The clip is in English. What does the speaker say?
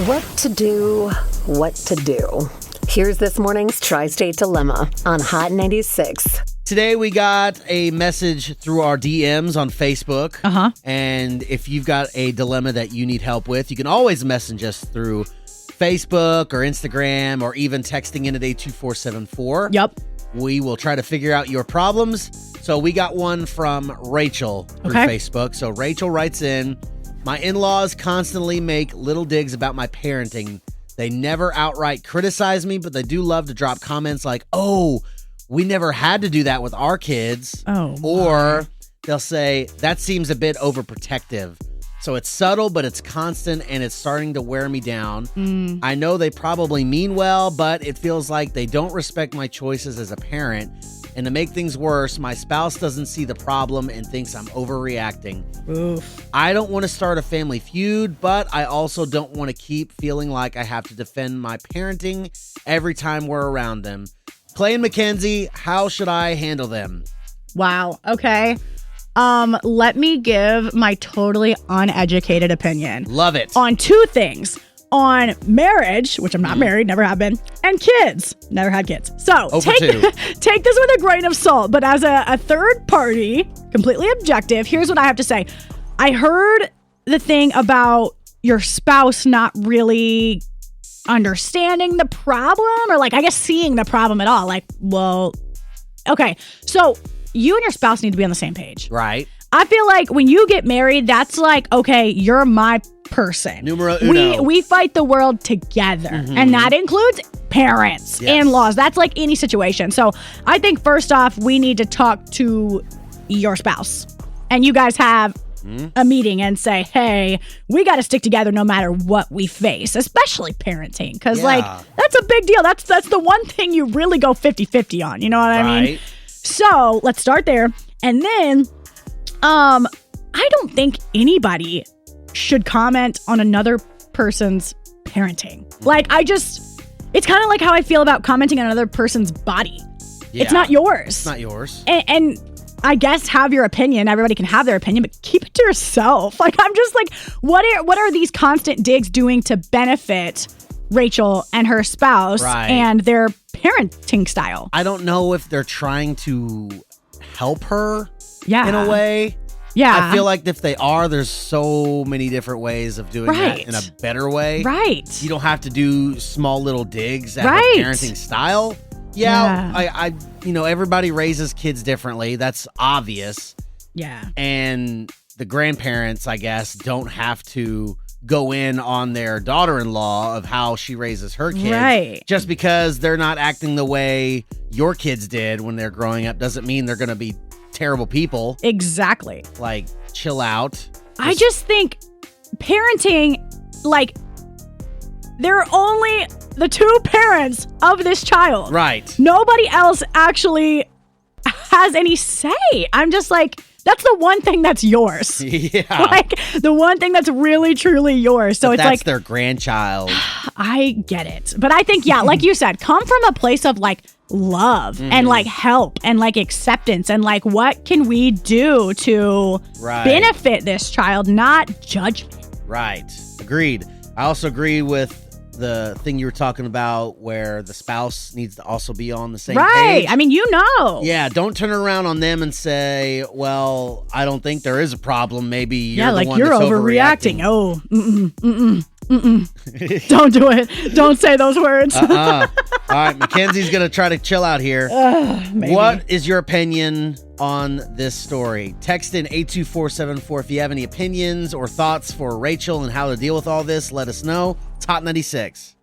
What to do, what to do. Here's this morning's Tri-State Dilemma on Hot 96. Today we got a message through our DMs on Facebook. And if you've got a dilemma that you need help with, you can always message us through Facebook or Instagram or even texting in at 82474. Yep. We will try to figure out your problems. So we got one from Rachel through Facebook. So Rachel writes in, my in-laws constantly make little digs about my parenting. They never outright criticize me, but they do love to drop comments like, oh, we never had to do that with our kids. Oh, or they'll say, that seems a bit overprotective. So it's subtle, but it's constant, and it's starting to wear me down. I know they probably mean well, but it feels like they don't respect my choices as a parent. And to make things worse, my spouse doesn't see the problem and thinks I'm overreacting. Oof. I don't want to start a family feud, but I also don't want to keep feeling like I have to defend my parenting every time we're around them. Clay and Mackenzie, how should I handle them? Wow. Okay. Let me give my totally uneducated opinion. Love it. On two things. On marriage, which I'm not married, never have been, and kids, never had kids. So take this with a grain of salt. But as a third party, completely objective, here's what I have to say. I heard the thing about your spouse not really understanding the problem, or like, I guess, seeing the problem at all. Like, well, okay. So you and your spouse need to be on the same page. Right. I feel like when you get married, that's like, okay, you're my person. Numero uno. We fight the world together. And that includes parents, in-laws. That's like any situation. So I think first off, we need to talk to your spouse. And you guys have a meeting and say, hey, we got to stick together no matter what we face, especially parenting. Because like, that's a big deal. That's the one thing you really go 50-50 on. You know what I mean? So let's start there. And then I don't think anybody should comment on another person's parenting. Like, it's kind of like how I feel about commenting on another person's body. It's not yours. It's not yours. And I guess have your opinion. Everybody can have their opinion, but keep it to yourself. Like, I'm just like, what are these constant digs doing to benefit Rachel and her spouse and their parenting style? I don't know if they're trying to help her in a way. Yeah. I feel like if they are, there's so many different ways of doing that in a better way. Right. You don't have to do small little digs at her parenting style. I everybody raises kids differently. That's obvious. Yeah. And the grandparents, I guess, don't have to go in on their daughter-in-law of how she raises her kids. Right. Just because they're not acting the way your kids did when they're growing up doesn't mean they're going to be terrible people. Exactly. Like, chill out. I just think parenting, like, they're only the two parents of this child. Right. Nobody else actually has any say. I'm just like, that's the one thing that's yours. Yeah. Like, the one thing that's really, truly yours. So but it's that's like, their grandchild. I get it. But I think, like you said, come from a place of like love and like help and like acceptance and like, what can we do to benefit this child, not judgment. Right. Agreed. I also agree with the thing you were talking about where the spouse needs to also be on the same page. I mean, you know. Yeah, don't turn around on them and say, well, I don't think there is a problem. Maybe you're the one you're that's overreacting. Oh, don't do it. Don't say those words. All right, Mackenzie's going to try to chill out here. What is your opinion on this story? Text in 82474 if you have any opinions or thoughts for Rachel and how to deal with all this. Let us know. It's Hot 96.